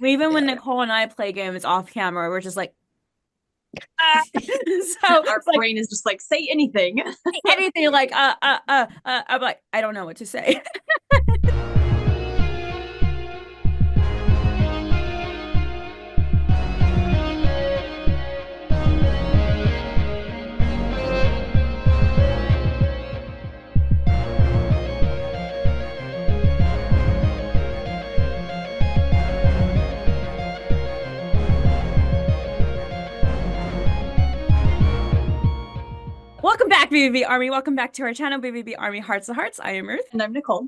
Even when Yeah. Nicole and I play games off camera, we're just like, ah. So Our like brain is just like, say anything. anything like I'm like, I don't know what to say. Welcome back, BVB Army. Welcome back to our channel, BVB Army Hearts to Hearts. I am Ruth. And I'm Nicole.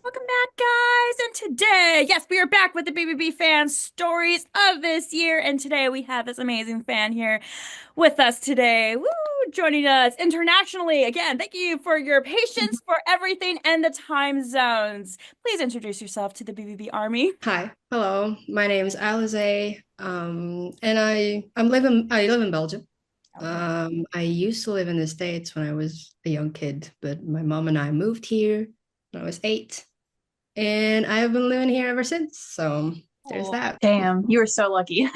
Welcome back, guys. And today, yes, we are back with the BVB fan stories of this year. And today we have this amazing fan here with us today. Woo! Joining us internationally. Again, thank you for your patience for everything and the time zones. Please introduce yourself to the BVB Army. Hi, hello. My name is Alize, and I live in Belgium. Okay. I used to live in the States when I was a young kid, but my mom and I moved here when I was 8, and I have been living here ever since. So there's Oh. that. Damn, you were so lucky.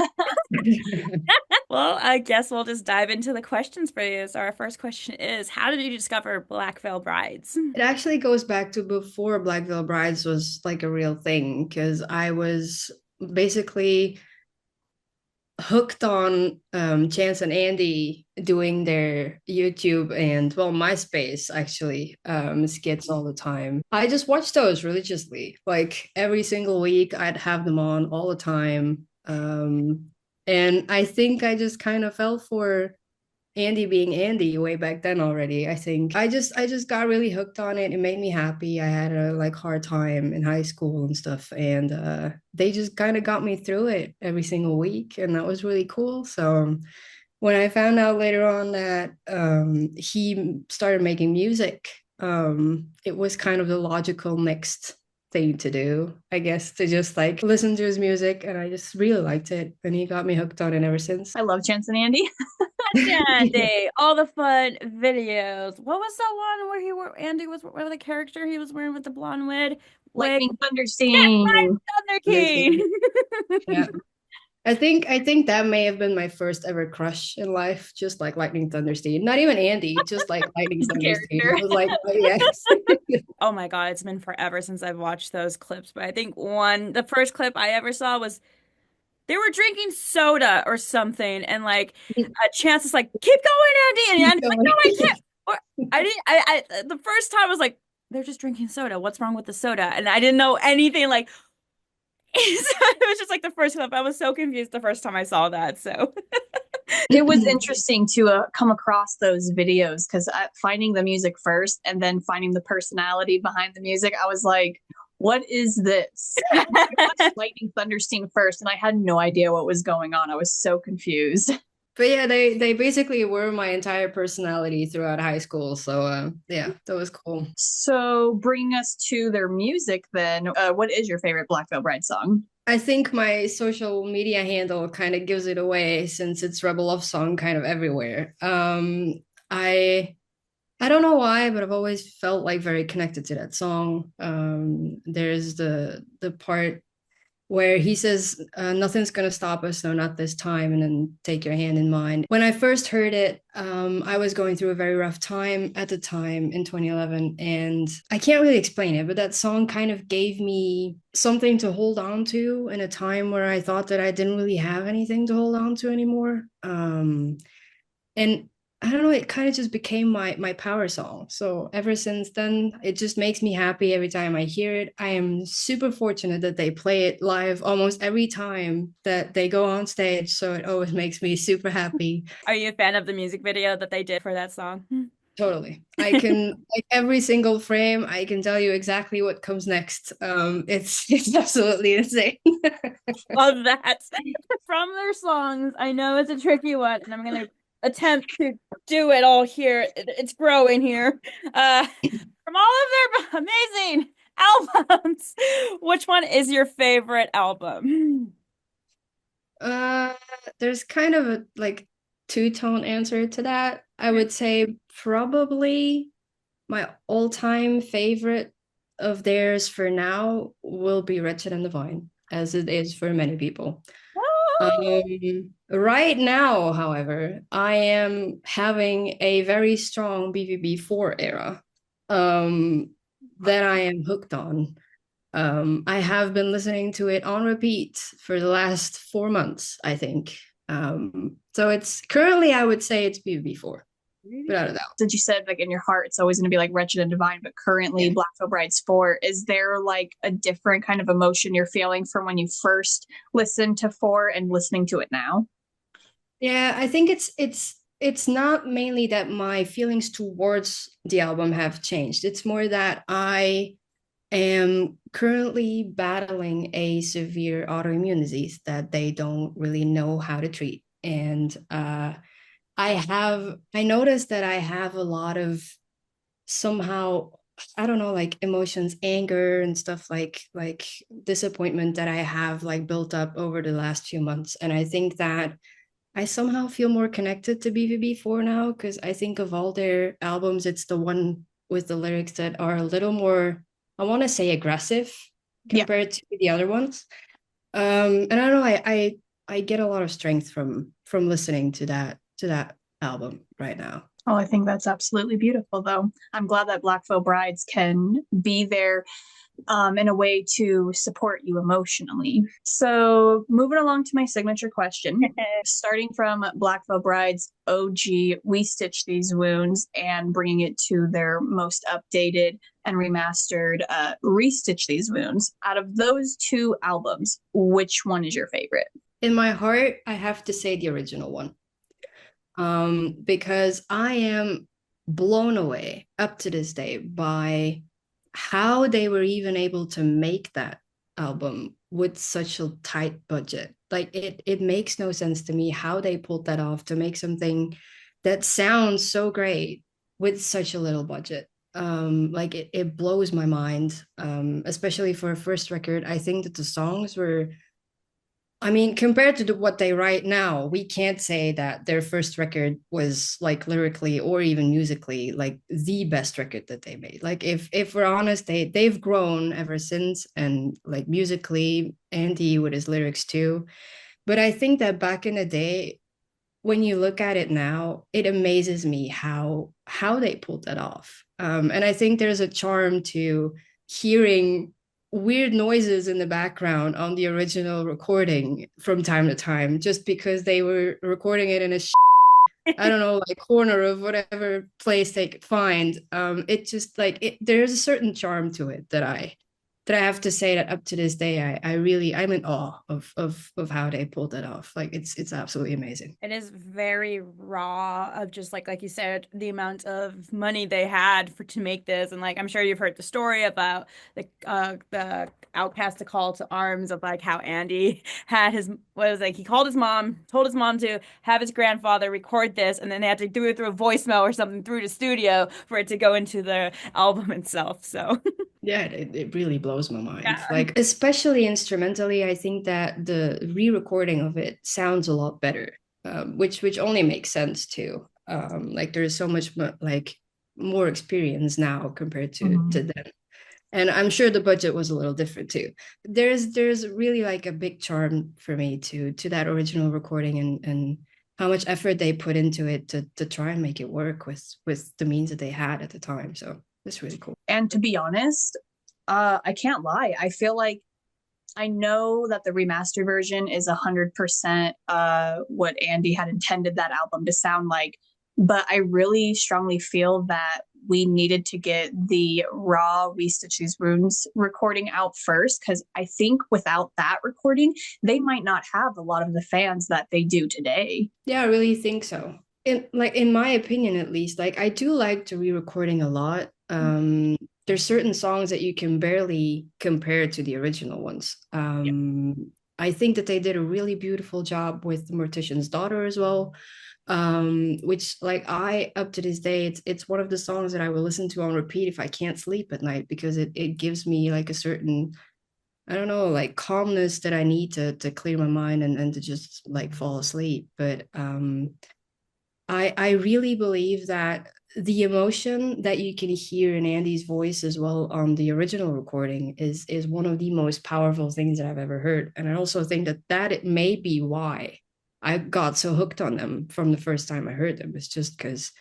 Well, I guess we'll just dive into the questions for you. So our first question is, how did you discover Black Veil Brides? It actually goes back to before Black Veil Brides was like a real thing, because I was basically hooked on Chance and Andy doing their YouTube and well MySpace actually skits all the time. I just watched those religiously. Like every single week I'd have them on all the time. And I think I just kind of fell for Andy being Andy way back then already. I think I just got really hooked on it. It made me happy. I had a like hard time in high school and stuff, and they just kind of got me through it every single week, and that was really cool. So when I found out later on that he started making music, it was kind of the logical next thing to do, I guess, to just like listen to his music, and I just really liked it, and he got me hooked on it ever since. I love Chance and Andy. Dandy, all the fun videos. What was the one where he wore Andy was whatever the character he was wearing with the blonde wig? Lightning Yes, Thunderstein. Thunder King. Understand. Yeah. I think that may have been my first ever crush in life, just like Lightning Thunderstein. Not even Andy, just like Lightning He's the Thunderstein. character. I was like, oh yes. Oh my God, it's been forever since I've watched those clips, but I think the first clip I ever saw was they were drinking soda or something, and like Chance is like, "Keep going, Andy," and Andy's like, "No, I can't." Or, I didn't. The first time I was like, "They're just drinking soda. What's wrong with the soda?" And I didn't know anything. Like, so it was just like the first clip. I was so confused the first time I saw that. So, It was interesting to come across those videos because finding the music first and then finding the personality behind the music, I was like, what is this? I watched Lightning Thunderstein first and I had no idea what was going on. I was so confused. But yeah, they basically were my entire personality throughout high school. So yeah, that was cool. So, bringing us to their music, then, what is your favorite Black Veil Bride song? I think my social media handle kind of gives it away since it's Rebel Love Song kind of everywhere. I I don't know why, but I've always felt like very connected to that song. There's the part where he says, "Nothing's gonna stop us, no, not this time," and then take your hand in mine. When I first heard it, I was going through a very rough time at the time in 2011, and I can't really explain it, but that song kind of gave me something to hold on to in a time where I thought that I didn't really have anything to hold on to anymore. And I don't know, it kind of just became my power song. So ever since then, it just makes me happy every time I hear it. I am super fortunate that they play it live almost every time that they go on stage. So it always makes me super happy. are you a fan of the music video that they did for that song? Totally. I can like every single frame, I can tell you exactly what comes next. It's absolutely insane. Love that. From their songs, I know it's a tricky one, and I'm gonna attempt to do it all here. It's growing here. From all of their amazing albums, which one is your favorite album? Uh, there's kind of a like two-tone answer to that. I would say probably my all-time favorite of theirs for now will be Wretched and Divine. as it is for many people. Oh, Right now, however, I am having a very strong BVB4 era that I am hooked on. I have been listening to it on repeat for the last 4 months, I think. So it's currently, I would say it's BVB4, without a doubt. Since you said like in your heart it's always going to be like Wretched and Divine, but currently Yeah. Black Veil Brides 4, is there like a different kind of emotion you're feeling from when you first listened to 4 and listening to it now? Yeah, I think it's not mainly that my feelings towards the album have changed. It's more that I am currently battling a severe autoimmune disease that they don't really know how to treat. And I noticed that I have a lot of somehow, I don't know, like emotions, anger and stuff, like disappointment that I have like built up over the last few months. And I think that I somehow feel more connected to BVB4 now because I think of all their albums, it's the one with the lyrics that are a little more, I want to say, aggressive Yeah. compared to the other ones. And I don't know, I get a lot of strength from listening to that album right now. Oh, I think that's absolutely beautiful, though. I'm glad that Black Veil Brides can be there in a way to support you emotionally. So, moving along to my signature question, starting from Black Veil Bride's OG, We Stitch These Wounds, and bringing it to their most updated and remastered Restitch These Wounds. Out of those two albums, which one is your favorite? In my heart, I have to say the original one. Because I am blown away up to this day by how they were even able to make that album with such a tight budget. Like it makes no sense to me how they pulled that off to make something that sounds so great with such a little budget. Like it blows my mind. Especially for a first record. I think that the songs were, I mean, compared to what they write now, we can't say that their first record was like lyrically or even musically like the best record that they made. Like if we're honest, they've grown ever since, and like musically, Andy with his lyrics too. But I think that back in the day, when you look at it now, it amazes me how they pulled that off. And I think there's a charm to hearing weird noises in the background on the original recording from time to time, just because they were recording it in a I don't know, like corner of whatever place they could find. It just like there's a certain charm to it that I have to say that up to this day, I really I'm in awe of how they pulled that off. Like it's absolutely amazing. it is very raw of just like you said, the amount of money they had for to make this, and like I'm sure you've heard the story about the Outcast to Call to Arms of like how Andy had his what was like he called his mom, told his mom to have his grandfather record this, and then they had to do it through a voicemail or something through the studio for it to go into the album itself. So Yeah, it really blows my mind. yeah. Like, especially instrumentally, I think that the re-recording of it sounds a lot better, which only makes sense too. Like there's so much like more experience now compared to Mhm. then. And I'm sure the budget was a little different too. There's really like a big charm for me to that original recording, and how much effort they put into it to try and make it work with the means that they had at the time. So it's really cool. And to be honest, I can't lie. I feel like I know that the remastered version is 100% what Andy had intended that album to sound like, but I really strongly feel that we needed to get the raw We Stitch These Wounds recording out first, because I think without that recording, they might not have a lot of the fans that they do today. Yeah, I really think so. In my opinion at least, like I do like the re-recording a lot. There's certain songs that you can barely compare to the original ones. I think that they did a really beautiful job with The Mortician's Daughter as well. Which like I up to this day, it's one of the songs that I will listen to on repeat if I can't sleep at night, because it gives me like a certain, I don't know, like calmness that I need to clear my mind and to just like fall asleep. But I really believe that the emotion that you can hear in Andy's voice as well on the original recording is one of the most powerful things that I've ever heard. And I also think that it may be why I got so hooked on them from the first time I heard them. It's just because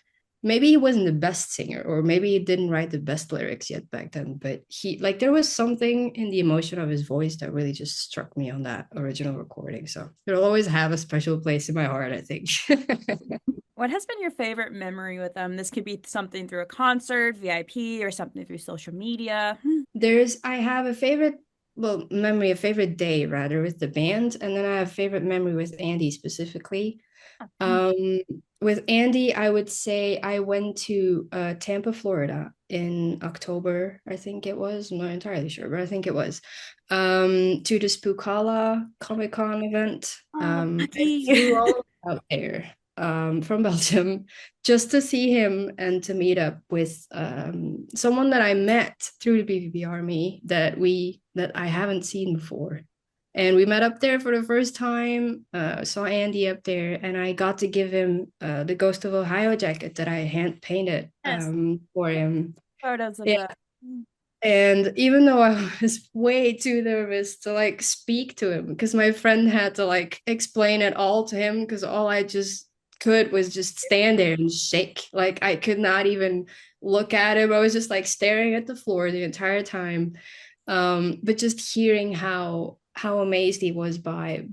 maybe he wasn't the best singer, or maybe he didn't write the best lyrics yet back then, but he, like, there was something in the emotion of his voice that really just struck me on that original recording. So it'll always have a special place in my heart, I think. What has been your favorite memory with them? This could be something through a concert, VIP, or something through social media. I have a favorite, well, memory, a favorite day rather, with the band, and then I have a favorite memory with Andy specifically. Um, with Andy, I would say I went to Tampa, Florida in October, I think it was. I'm not entirely sure, but I think it was. To the Spookala Comic Con event. Oh, I lucky. flew all out there from Belgium just to see him and to meet up with someone that I met through the BVB Army that I haven't seen before. And we met up there for the first time, saw Andy up there, and I got to give him the Ghost of Ohio jacket that I hand painted Yes, for him. photos of Yeah. that. And even though I was way too nervous to like speak to him, because my friend had to like explain it all to him, because all I just could was just stand there and shake. Like I could not even look at him. I was just like staring at the floor the entire time. But just hearing how amazed he was by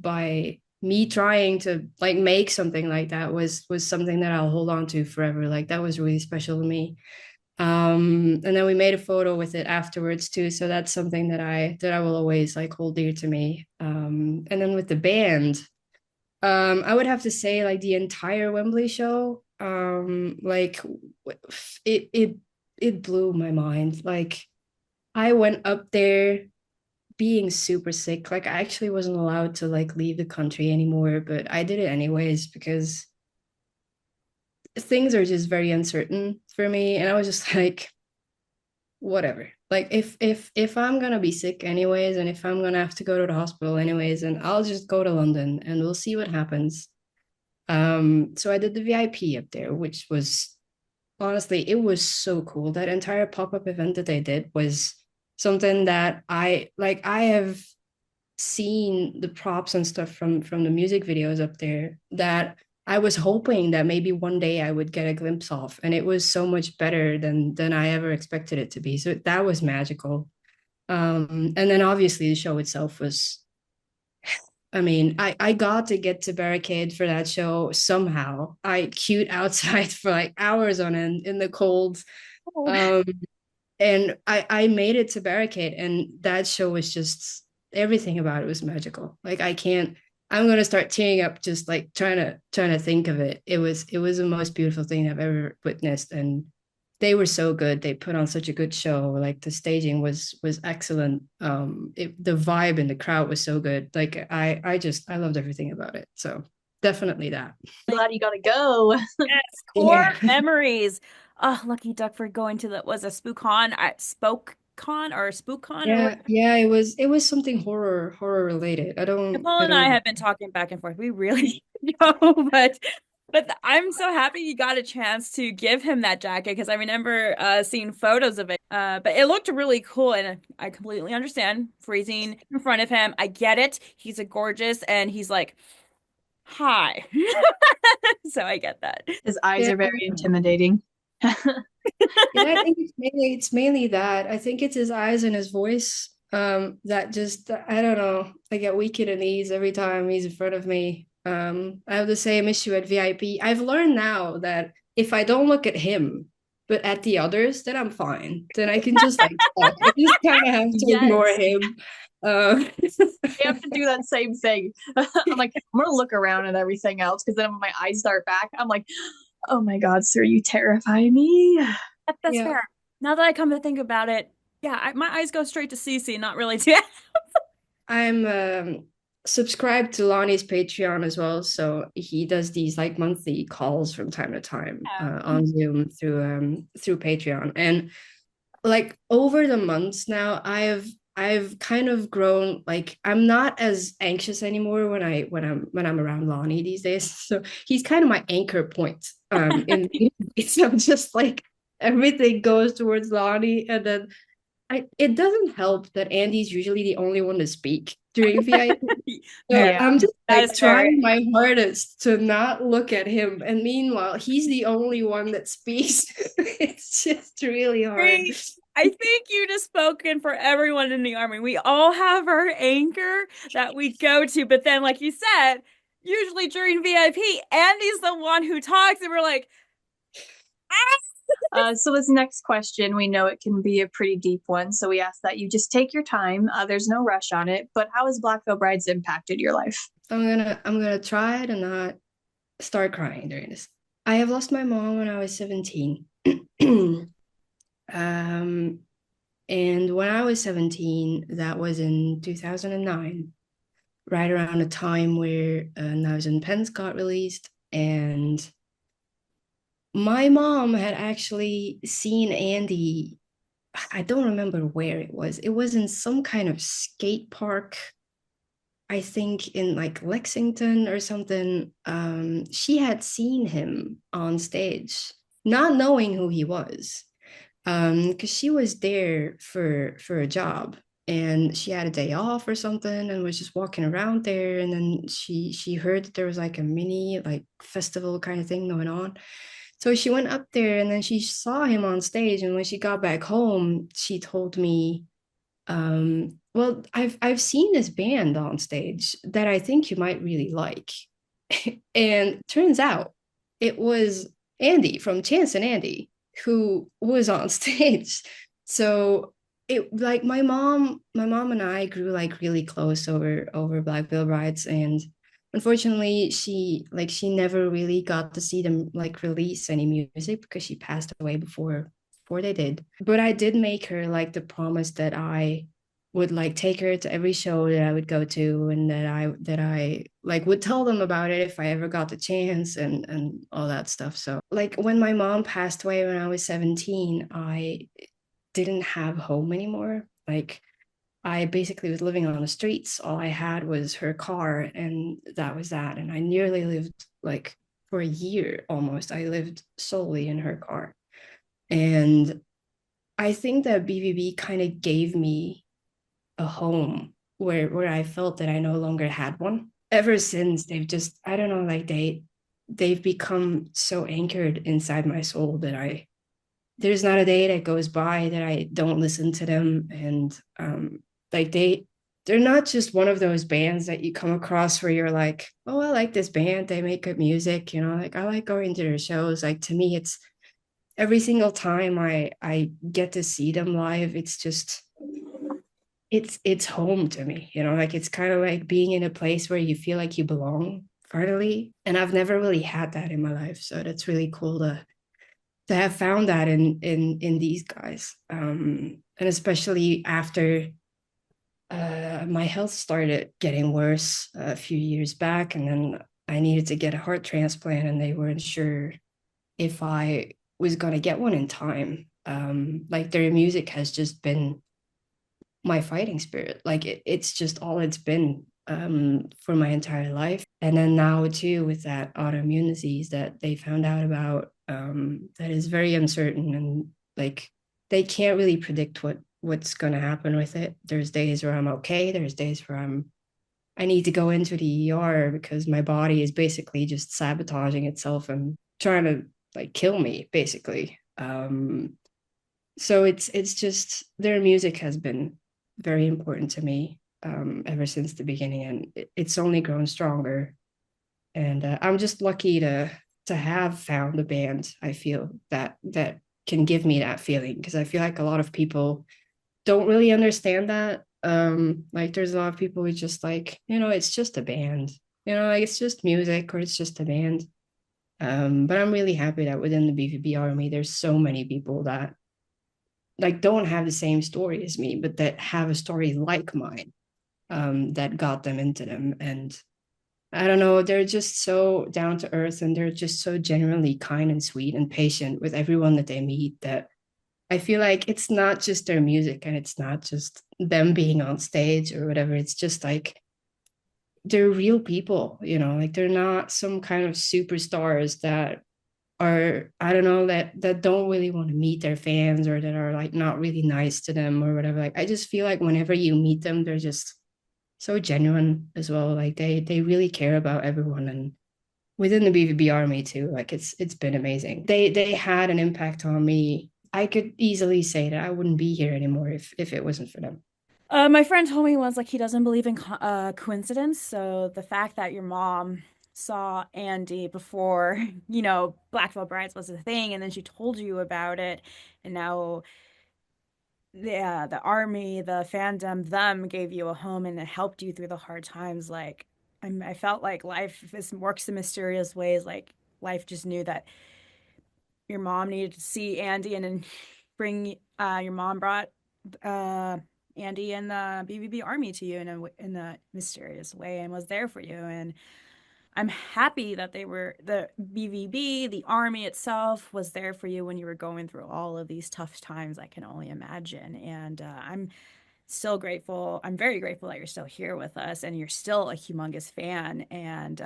me trying to like make something like that was something that I'll hold on to forever. Like that was really special to me. And then we made a photo with it afterwards too, so that's something that I will always like hold dear to me. And then with the band, I would have to say like the entire Wembley show, like it it blew my mind. Like I went up there being super sick. Like I actually wasn't allowed to like leave the country anymore, but I did it anyways because things are just very uncertain for me. And I was just like, whatever. Like if I'm gonna be sick anyways, and if I'm gonna have to go to the hospital anyways, and I'll just go to London and we'll see what happens. So I did the VIP up there, which was honestly, it was so cool. That entire pop-up event that they did was something that I have seen the props and stuff from the music videos up there that I was hoping that maybe one day I would get a glimpse of, and it was so much better than I ever expected it to be. So that was magical. And then obviously the show itself was, I mean, I got to get to barricade for that show somehow. I queued outside for like hours on end in the cold. Oh. Um, and I made it to barricade, and that show was just, everything about it was magical. Like I'm gonna start tearing up just like trying to think of it. It was the most beautiful thing I've ever witnessed, and they were so good. They put on such a good show. Like the staging was excellent. The vibe in the crowd was so good. Like I loved everything about it. So definitely that. Glad you got to go. Yes, core Yeah. memories. Oh, lucky duck for going to the was a SpookCon, SpokeCon or SpookCon or Yeah, whatever. yeah, it was something horror related. Nicole I and I don't have been talking back and forth. We really know, but I'm so happy you got a chance to give him that jacket because I remember seeing photos of it. But it looked really cool, and I completely understand freezing in front of him. I get it. He's a gorgeous, and he's like, "Hi," so I get that. His eyes yeah. are very intimidating. Yeah, I think it's mainly that. I think it's his eyes and his voice. That just, I don't know. I get weak in the knees every time he's in front of me. I have the same issue at VIP. I've learned now that if I don't look at him, but at the others, then I'm fine. Then I can just like talk. I just kind of have to ignore Yes. him. Um, I have to do that same thing. I'm like, I'm gonna look around at everything else because then when my eyes start back, I'm like, oh my God, sir, you terrify me. That's yeah, fair. Now that I come to think about it, yeah, my eyes go straight to Cece, not really to. I'm subscribed to Lonnie's Patreon as well, so he does these like monthly calls from time to time on Zoom through Patreon, and like over the months now, I've kind of grown, like I'm not as anxious anymore when I'm around Lonnie these days. So he's kind of my anchor point. So I'm just like everything goes towards Lonnie, and then it doesn't help that Andy's usually the only one to speak during VIP. So Fair. Yeah. I'm just That like is fair. trying my hardest to not look at him. And meanwhile, he's the only one that speaks. It's just really hard. I think you just spoken for everyone in the army. We all have our anchor that we go to, but then, like you said, usually during VIP, Andy's the one who talks, and we're like, So this next question, we know it can be a pretty deep one. So we ask that you just take your time. There's no rush on it. But how has Black Veil Brides impacted your life? I'm gonna try to not start crying during this. I have lost my mom when I was 17. Um, and when I was 17, that was in 2009, right around the time where Knives and Pens got released. And my mom had actually seen Andy. I don't remember where it was. It was in some kind of skate park, I think in like Lexington or something. She had seen him on stage, not knowing who he was, because she was there for a job, and she had a day off or something, and was just walking around there, and then she heard that there was like a mini like festival kind of thing going on. So she went up there, and then she saw him on stage, and when she got back home, she told me, well, I've seen this band on stage that I think you might really like. And turns out it was Andy from Chance and Andy who was on stage. So it like my mom and I grew like really close over Black Veil Brides, and unfortunately she never really got to see them like release any music because she passed away before they did. But I did make her like the promise that I would like take her to every show that I would go to, and that I like would tell them about it if I ever got the chance, and all that stuff. So like when my mom passed away when I was 17, I didn't have home anymore. Like I basically was living on the streets. All I had was her car, and that was that. And I nearly lived like for a year almost. I lived solely in her car. And I think that BVB kind of gave me a home where I felt that I no longer had one. Ever since they've just, I don't know, like they've become so anchored inside my soul that there's not a day that goes by that I don't listen to them. And like they're not just one of those bands that you come across where you're like, oh, I like this band, they make good music, like I like going to their shows. Like to me, it's every single time I get to see them live, it's just it's home to me, like it's kind of like being in a place where you feel like you belong finally. And I've never really had that in my life, so that's really cool to have found that in these guys. And especially after my health started getting worse a few years back, and then I needed to get a heart transplant, and they weren't sure if I was going to get one in time. Like their music has just been my fighting spirit. Like it's just all it's been for my entire life. And then now too, with that autoimmune disease that they found out about, that is very uncertain, and like they can't really predict what's going to happen with it. There's days where I'm okay. There's days where I need to go into the ER because my body is basically just sabotaging itself and trying to like kill me basically. So it's just their music has been very important to me ever since the beginning, and it's only grown stronger. And I'm just lucky to have found a band, I feel, that can give me that feeling, because I feel like a lot of people don't really understand that. Like there's a lot of people who just like, it's just a band, like it's just music, or it's just a band. But I'm really happy that within the BVB Army, there's so many people that like don't have the same story as me, but that have a story like mine, that got them into them. And I don't know, they're just so down to earth, and they're just so genuinely kind and sweet and patient with everyone that they meet, that I feel like it's not just their music and it's not just them being on stage or whatever. It's just like they're real people, like they're not some kind of superstars that are, I don't know, that don't really want to meet their fans or that are like not really nice to them or whatever. Like I just feel like whenever you meet them, they're just so genuine as well. Like they really care about everyone, and within the BVB Army too. Like it's been amazing. They had an impact on me. I could easily say that I wouldn't be here anymore if it wasn't for them. My friend told me once, like, he doesn't believe in co coincidence. So the fact that your mom saw Andy before, Black Veil Brides was a thing, and then she told you about it, and now the army, the fandom, them gave you a home and it helped you through the hard times. Like, I felt like life works in mysterious ways. Like, life just knew that your mom needed to see Andy, and then your mom brought uh Andy and the BVB Army to you in a mysterious way and was there for you. And I'm happy that the BVB, the Army itself, was there for you when you were going through all of these tough times. I can only imagine. And I'm still grateful. I'm very grateful that you're still here with us and you're still a humongous fan, and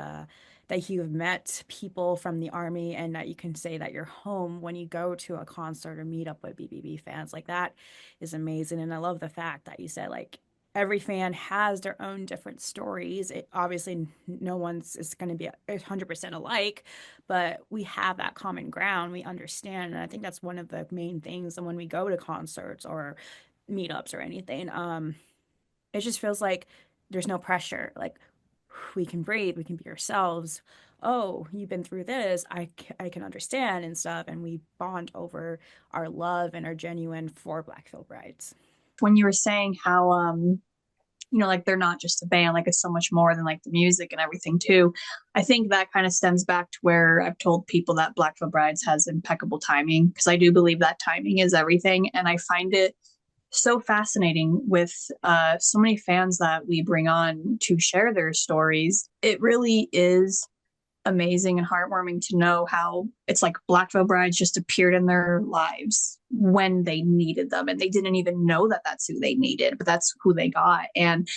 that you've met people from the army, and that you can say that you're home when you go to a concert or meet up with BBB fans. Like, that is amazing. And I love the fact that you said, like, every fan has their own different stories. It obviously no one's is going to be 100% alike, but we have that common ground. We understand, and I think that's one of the main things. And when we go to concerts or meetups or anything, it just feels like there's no pressure. Like, we can breathe, we can be ourselves. Oh, you've been through this. I can understand and stuff. And we bond over our love and our genuine for Black Veil Brides. When you were saying how like they're not just a band, like it's so much more than like the music and everything too. I think that kind of stems back to where I've told people that Black Veil Brides has impeccable timing, because I do believe that timing is everything. And I find it so fascinating with so many fans that we bring on to share their stories. It really is amazing and heartwarming to know how it's like Black Veil Brides just appeared in their lives when they needed them, and they didn't even know that that's who they needed, but that's who they got. And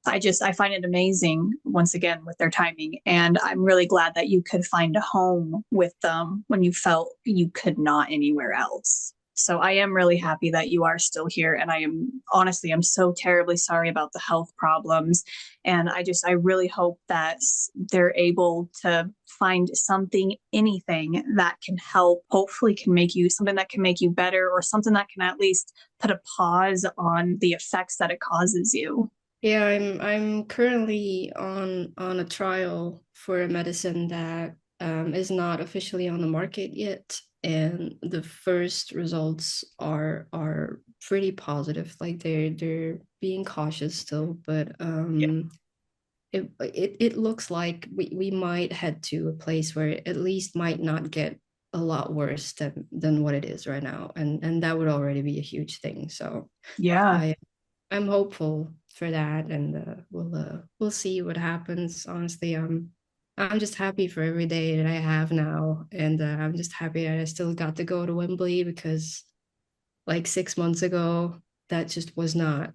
I find it amazing once again with their timing, and I'm really glad that you could find a home with them when you felt you could not anywhere else. So I am really happy that you are still here, and I am honestly, I'm so terribly sorry about the health problems, and I really hope that they're able to find something, anything that can help, hopefully can make you something that can make you better, or something that can at least put a pause on the effects that it causes you. Yeah, I'm currently on a trial for a medicine that is not officially on the market yet, and the first results are pretty positive. Like they're being cautious still, but Yeah. it looks like we might head to a place where it at least might not get a lot worse than what it is right now, and that would already be a huge thing. So Yeah. I I'm hopeful for that, and we'll see what happens. Honestly, I'm just happy for every day that I have now, and I'm just happy that I still got to go to Wembley, because like 6 months ago, that just was not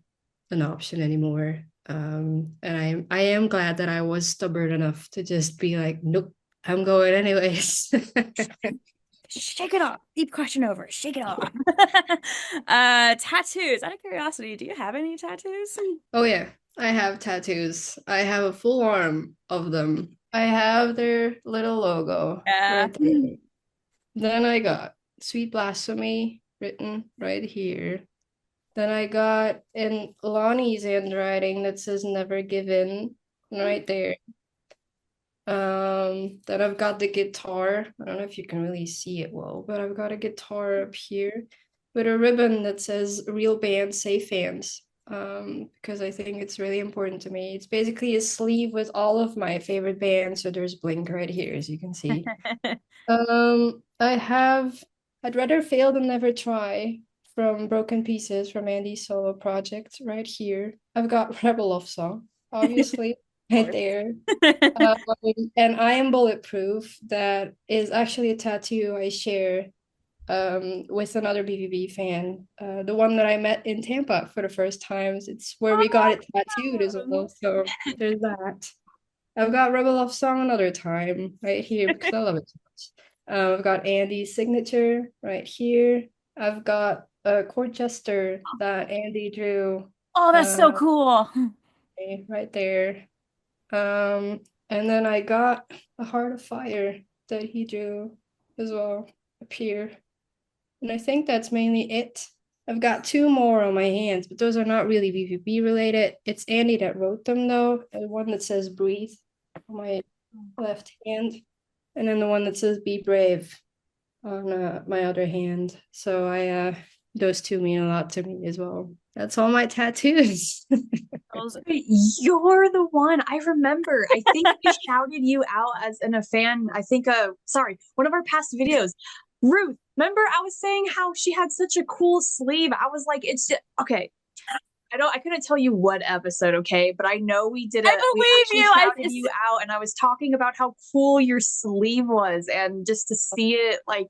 an option anymore. And I am glad that I was stubborn enough to just be like, nope, I'm going anyways. Shake it off. Deep question over. Shake it off. Tattoos. Out of curiosity, do you have any tattoos? Oh yeah, I have tattoos. I have a full arm of them. I have their little logo Yeah. right there. Then I got Sweet Blasphemy written right here. Then I got in Lonnie's handwriting that says never give in right there. Then I've got the guitar. I don't know if you can really see it well, but I've got a guitar up here with a ribbon that says real band, safe fans. Because I think it's really important to me. It's basically a sleeve with all of my favorite bands. So there's Blink right here, as you can see. I have I'd Rather Fail Than Never Try from Broken Pieces from Andy's solo project right here. I've got Rebel Love Song, obviously, right there. Um, and I Am Bulletproof, that is actually a tattoo I share with another BVB fan, the one that I met in Tampa for the first time. It's where we got it tattooed as well. So there's that. I've got Rebel Love Song another time right here because I love it so much. I've got Andy's signature right here. I've got a court jester that Andy drew Oh, that's so uh, cool. right there. And then I got a Heart of Fire that he drew as well up here. And I think that's mainly it. I've got two more on my hands, but those are not really BVB related. It's Andy that wrote them though. The one that says breathe on my left hand, and then the one that says be brave on my other hand. So I those two mean a lot to me as well. That's all my tattoos. You're the one. I remember. I think we shouted you out as a fan. I think sorry, one of our past videos. Ruth, remember I was saying how she had such a cool sleeve? I was like, it's just, okay. I couldn't tell you what episode, okay, but I know we I we believe actually you. shouted you out, and I was talking about how cool your sleeve was, and just to see it, like,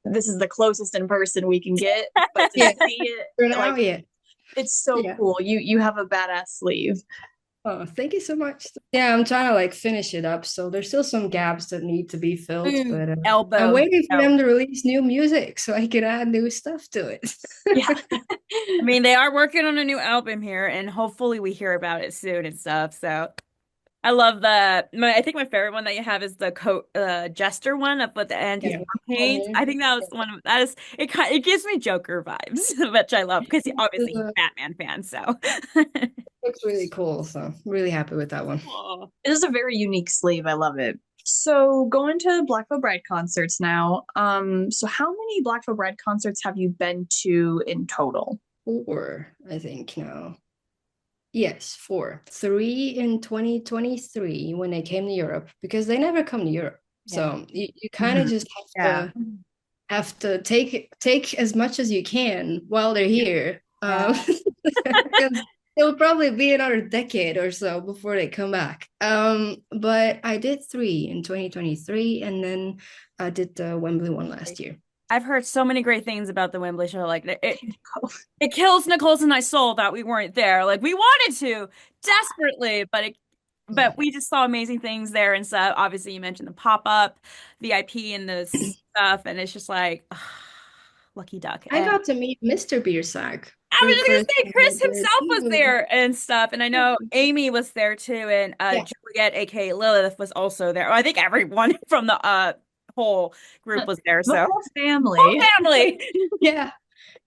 this is the closest in person we can get, but to Yeah, see it, for now, like, yeah. it's so Yeah. cool. You have a badass sleeve. Oh, thank you so much. Yeah, I'm trying to like finish it up. So there's still some gaps that need to be filled, but I'm Elbow. waiting for them to release new music so I can add new stuff to it. Yeah. I mean, they are working on a new album here, and hopefully we hear about it soon and stuff. So I love I think my favorite one that you have is the coat Jester one up at the end, his Yeah. war paint. I think that was one that is it gives me Joker vibes, which I love because obviously he's a Batman fan. So Looks really cool. So I'm really happy with that one. It is a very unique sleeve. I love it. So going to Black Veil Bride concerts now. So how many Black Veil Bride concerts have you been to in total? 4, I think now. Yes, 4. 3 in 2023 when they came to Europe because they never come to Europe. So you kind of just have to take as much as you can while they're here. Because it'll probably be another decade or so before they come back. But I did 3 in 2023, and then I did the Wembley one last year. I've heard so many great things about the Wembley show. Like it kills Nicole's and my soul that we weren't there. Like we wanted to desperately, but we just saw amazing things there and stuff. Obviously, you mentioned the pop-up VIP and the stuff, and it's just like lucky duck. I got to meet Mr. Biersack I for was the just gonna first say Chris time. himself was there and stuff, and I know Amy was there too, and Juliet, aka Lilith, was also there. I think everyone from the whole group was there. The So whole family. whole family. Yeah.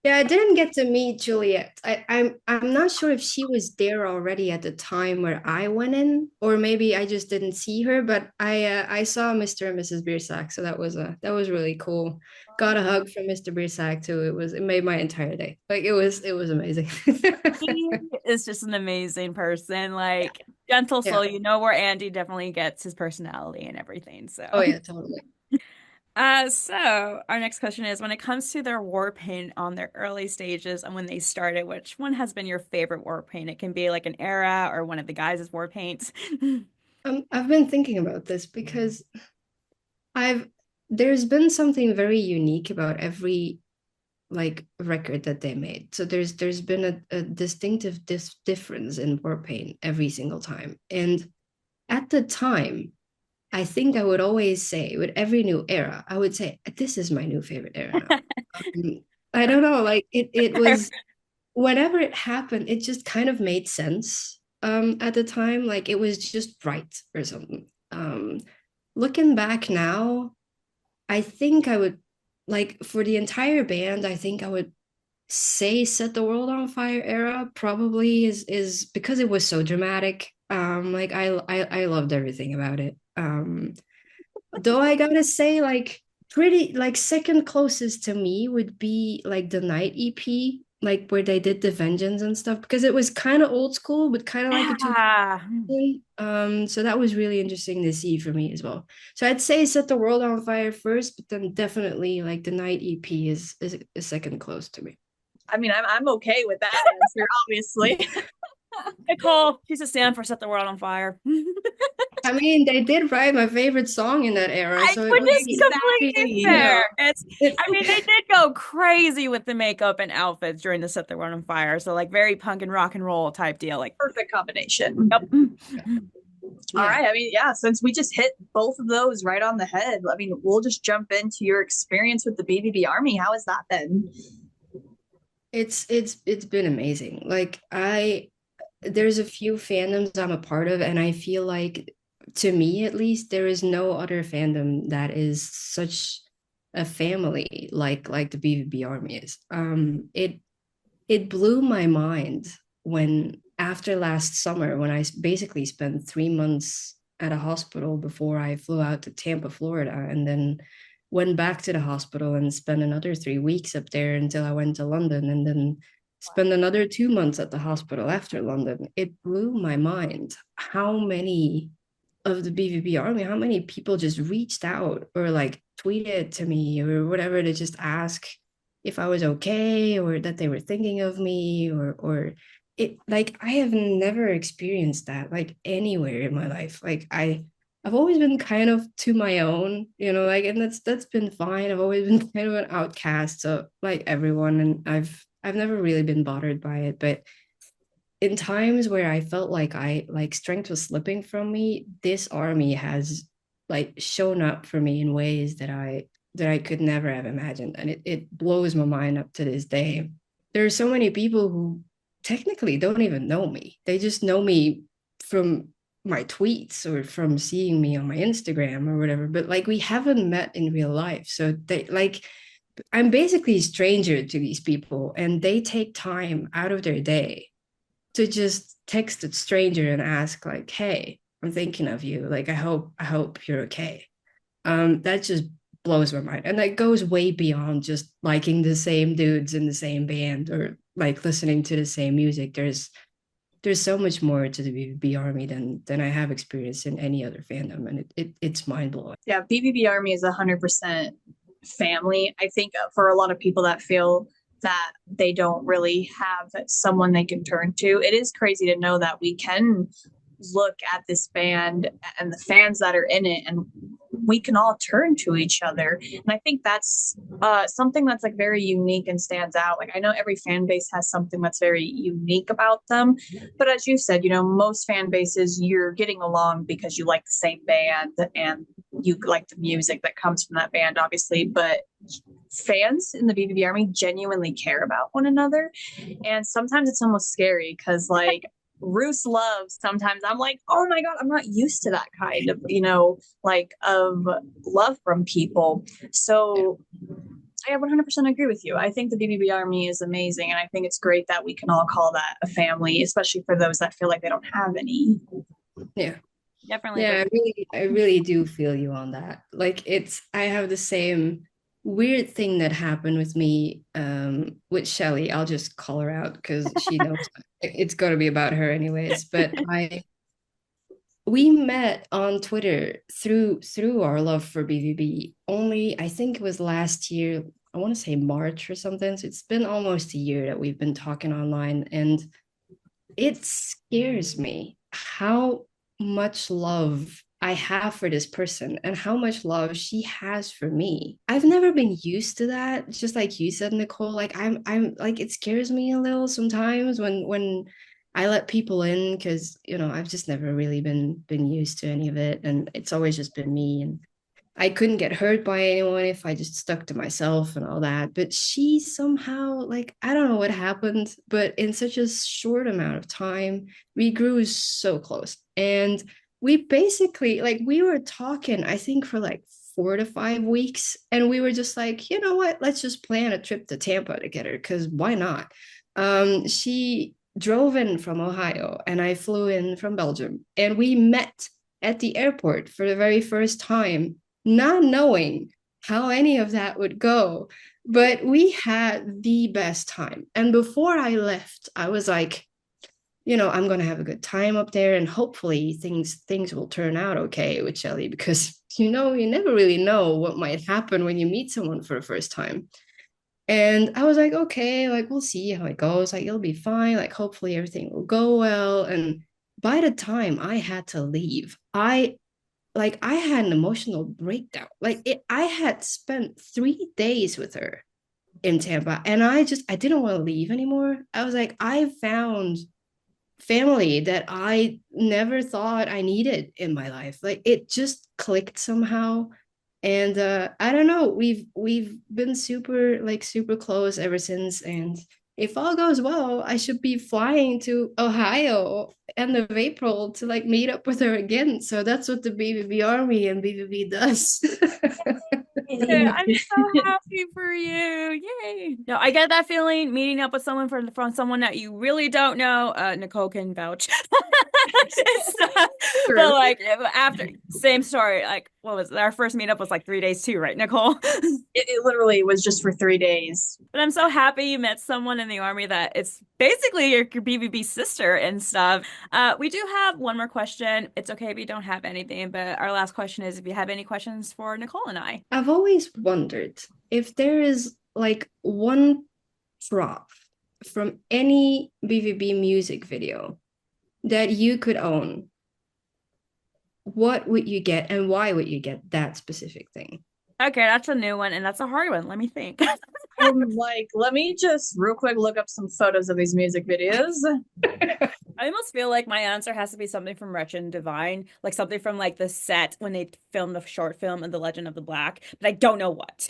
Yeah, I didn't get to meet Juliet. I'm not sure if she was there already at the time where I went in, or maybe I just didn't see her. But I saw Mr. and Mrs. Biersack, so that was really cool. Got a hug from Mr. Biersack too. It made my entire day. Like it was amazing. He is just an amazing person, like gentle soul. You know where Andy definitely gets his personality and everything. So Oh yeah, totally. So our next question is, when it comes to their war paint on their early stages and when they started, which one has been your favorite war paint? It can be like an era or one of the guys' war paints. I've been thinking about this because there's been something very unique about every like record that they made. So there's been a distinctive difference in war paint every single time. And at the time, I think I would always say with every new era, I would say, this is my new favorite era now. I don't know, like it was whenever it happened, it just kind of made sense at the time. Like it was just right or something. Looking back now, I think I would like for the entire band, I think I would say Set the World on Fire era probably is because it was so dramatic. Like I loved everything about it. Though I gotta say, like pretty like second closest to me would be like the Night EP, like where they did the Vengeance and stuff, because it was kind of old school, but kind of like a so that was really interesting to see for me as well. So I'd say Set the World on Fire first, but then definitely like the Night EP is second close to me. I mean, I'm okay with that answer, obviously. Nicole, she's a stand for Set the World on Fire. I mean, they did write my favorite song in that era, so it Which was is completely Exactly. fair. It's, it, I mean, they did go crazy with the makeup and outfits during the Set the World on Fire. So like very punk and rock and roll type deal. Like, Perfect combination. yep. All yeah. right. I mean, yeah, since we just hit both of those right on the head, I mean, we'll just jump into your experience with the BVB Army. How has that been? It's been amazing. Like there's a few fandoms I'm a part of, and I feel like, to me at least, there is no other fandom that is such a family like the BVB Army is. It blew my mind when, after last summer, when I basically spent 3 months at a hospital before I flew out to Tampa, Florida, and then went back to the hospital and spent another 3 weeks up there until I went to London, and then spent another 2 months at the hospital after London. It blew my mind how many of the BVB Army, how many people just reached out or like tweeted to me or whatever to just ask if I was okay, or that they were thinking of me, or it, like, I have never experienced that like anywhere in my life. Like I've always been kind of to my own, like, and that's been fine. I've always been kind of an outcast, so like everyone, and I've never really been bothered by it. But in times where I felt like strength was slipping from me, this army has like shown up for me in ways that I could never have imagined. And it blows my mind up to this day. There are so many people who technically don't even know me. They just know me from my tweets or from seeing me on my Instagram or whatever. But like, we haven't met in real life. So they like, I'm basically a stranger to these people, and they take time out of their day to just text a stranger and ask like, hey, I'm thinking of you, like, I hope you're okay. That just blows my mind, and that goes way beyond just liking the same dudes in the same band or like listening to the same music. There's so much more to the BVB Army than I have experienced in any other fandom, and it's mind-blowing. Yeah, BVB Army is 100% family. I think for a lot of people that feel that they don't really have someone they can turn to, it is crazy to know that we can look at this band and the fans that are in it, and we can all turn to each other. And I think that's something that's like very unique and stands out. Like, I know every fan base has something that's very unique about them, but as you said, most fan bases, you're getting along because you like the same band and you like the music that comes from that band, obviously. But fans in the BVB Army genuinely care about one another, and sometimes it's almost scary because, like, Roos love, sometimes I'm like, oh my God, I'm not used to that kind of, like, of love from people. So I 100% agree with you. I think the BBB Army is amazing. And I think it's great that we can all call that a family, especially for those that feel like they don't have any. Yeah. Definitely Yeah, agree. I really do feel you on that. Like, I have the same weird thing that happened with me with Shelly. I'll just call her out because she knows it's gonna be about her anyways. But we met on Twitter through our love for BVB. Only, I think it was last year, I want to say March or something. So it's been almost a year that we've been talking online, and it scares me how much love I have for this person and how much love she has for me. I've never been used to that. Just like you said, Nicole, like I'm like, it scares me a little sometimes when I let people in, because I've just never really been used to any of it, and it's always just been me, and I couldn't get hurt by anyone if I just stuck to myself and all that. But she somehow, like, I don't know what happened, but in such a short amount of time, we grew so close. And we basically, like, we were talking, I think, for like 4 to 5 weeks. And we were just like, you know what? Let's just plan a trip to Tampa together, because why not? She drove in from Ohio and I flew in from Belgium. And we met at the airport for the very first time, not knowing how any of that would go. But we had the best time. And before I left, I was like, I'm gonna have a good time up there, and hopefully things will turn out okay with Shelly, because you never really know what might happen when you meet someone for the first time. And I was like, okay, like, we'll see how it goes. Like, it'll be fine. Like, hopefully everything will go well. And by the time I had to leave, I had an emotional breakdown. I had spent 3 days with her in Tampa, and I didn't want to leave anymore. I was like, I found family that I never thought I needed in my life. Like it just clicked somehow. And I don't know, we've been super close ever since. And if all goes well, I should be flying to Ohio end of April to like meet up with her again. So that's what the BVB Army and BVB does. Yeah, I'm so happy for you. Yay. No, I get that feeling meeting up with someone from someone that you really don't know. Nicole can vouch. But True. like after same story, like what was it? Our first meetup was like 3 days too, right, Nicole? It literally was just for 3 days. But I'm so happy you met someone in the army that it's basically your BBB sister and stuff. We do have one more question. It's okay if you don't have anything, but our last question is if you have any questions for Nicole and I. I've always wondered if there is like one prop from any BVB music video that you could own, what would you get and why would you get that specific thing? Okay, that's a new one, and that's a hard one. Let me think. I'm like, let me just real quick look up some photos of these music videos. I almost feel like my answer has to be something from Wretched and Divine, like something from like the set when they filmed the short film of The Legend of the Black, but I don't know what.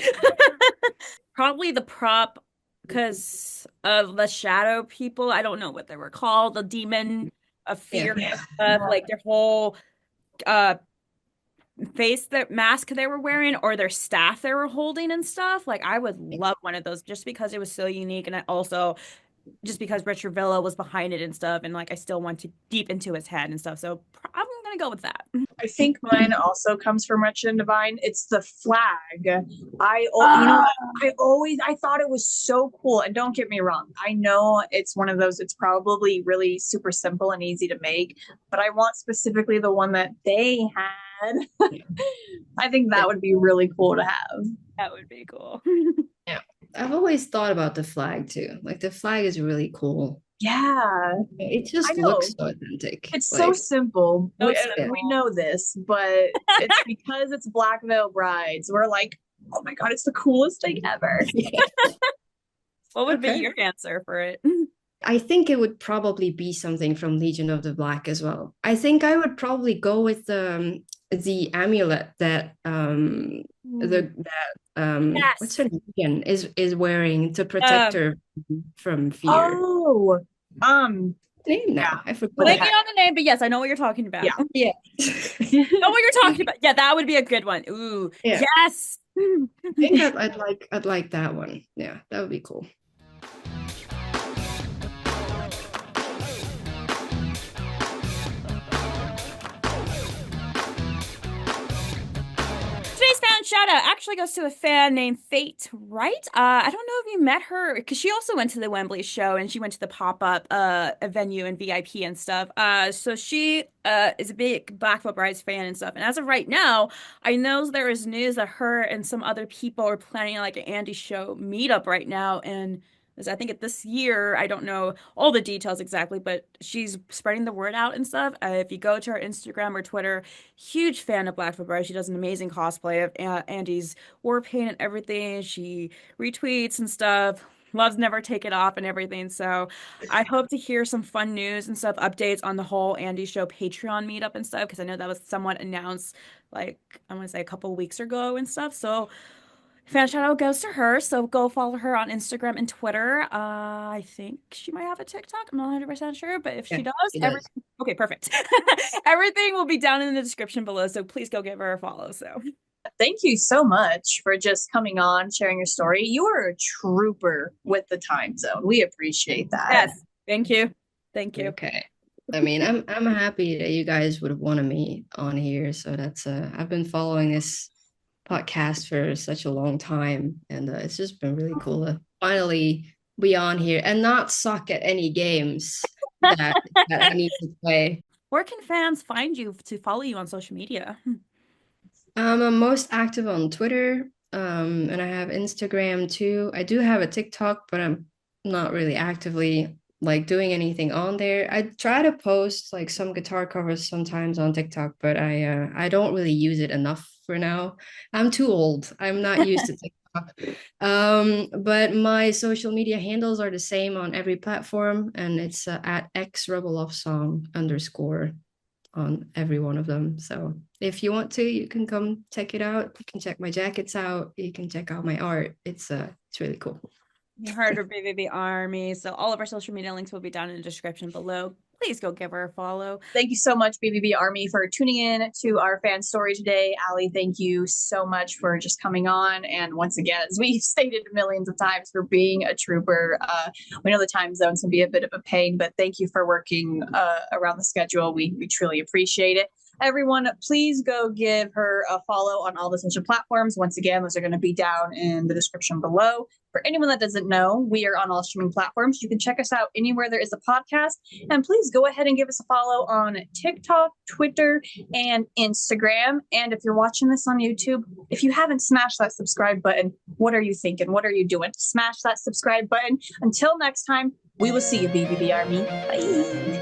Probably the prop because of the shadow people. I don't know what they were called, the demon of fear Yeah. stuff, like their whole uh face that mask they were wearing or their staff they were holding and stuff. Like I would love one of those just because it was so unique and I also just because Richard Villa was behind it and stuff and like I still want to deep into his head and stuff. So I'm gonna go with that. I think mine also comes from Wretched and Divine. It's the flag. You know, Ah, I thought it was so cool. And don't get me wrong, I know it's one of those. It's probably really super simple and easy to make, but I want specifically the one that they had. I think that would be really cool to have. that would be cool. Yeah. I've always thought about the flag too. Like the flag is really cool. Yeah, It I just know. looks so authentic. It's so Like, simple. So We simple. know this, but it's because it's Black Veil Brides. We're like, oh my God, it's the coolest thing ever. What would be okay. your answer for it? I think it would probably be something from Legion of the Black as well. I think I would probably go with the amulet that what's Yes. her name again is wearing to protect Um, her from fear. Oh, Name yeah. now. I forgot. blanking on the name, but yes, I know what you're talking about. Yeah. Yeah. Know what you're talking about. Yeah, that would be a good one. Ooh, Yeah. yes. I think I'd like that one. Yeah, that would be cool. Today's fan shout out actually goes to a fan named Fate, right? I don't know if you met her because she also went to the Wembley show and she went to the pop-up a venue and VIP and stuff. So she is a big Black Veil Brides fan and stuff. And as of right now, I know there is news that her and some other people are planning like an Andy show meetup right now and I think this year, I don't know all the details exactly, but she's spreading the word out and stuff. If you go to her Instagram or Twitter, huge fan of Black Veil. She does an amazing cosplay of Andy's war paint and everything. She retweets and stuff. Loves Never Take It Off and everything. So I hope to hear some fun news and stuff, updates on the whole Andy Show Patreon meetup and stuff, because I know that was somewhat announced like I want to say a couple weeks ago and stuff. So fan shout out goes to her. So go follow her on Instagram and Twitter. I think she might have a TikTok. I'm not 100% sure, but if she Yeah, does, it does. everything. Okay, perfect. Everything will be down in the description below. So please go give her a follow. So, Thank you so much for just coming on, sharing your story. You are a trooper with the time zone. We appreciate that. yes, thank you. Thank you. Okay. I mean, I'm happy that you guys would have wanted me on here. So that's I've been following this podcast for such a long time, and it's just been really cool to finally be on here and not suck at any games that I need to play. Where can fans find you to follow you on social media? I'm most active on Twitter, and I have Instagram too. I do have a TikTok, but I'm not really actively like doing anything on there. I try to post like some guitar covers sometimes on TikTok, but I don't really use it enough for now. I'm too old. I'm not used to TikTok. But my social media handles are the same on every platform, and it's at xrubeloffsong _, on every one of them. So if you want to, you can come check it out. You can check my jackets out. You can check out my art. It's really cool. You heard her, BVB Army. So all of our social media links will be down in the description below. Please go give her a follow. Thank you so much, BVB Army, for tuning in to our fan story today. Allie, thank you so much for just coming on. And once again, as we've stated millions of times, for being a trooper. We know the time zones can be a bit of a pain, but thank you for working around the schedule. We truly appreciate it. Everyone, please go give her a follow on all the social platforms. Once again, those are going to be down in the description below. For anyone that doesn't know, we are on all streaming platforms. You can check us out anywhere there is a podcast. And please go ahead and give us a follow on TikTok, Twitter, and Instagram. And if you're watching this on YouTube, if you haven't smashed that subscribe button, what are you thinking? What are you doing? Smash that subscribe button. Until next time, we will see you, BVB Army. Bye.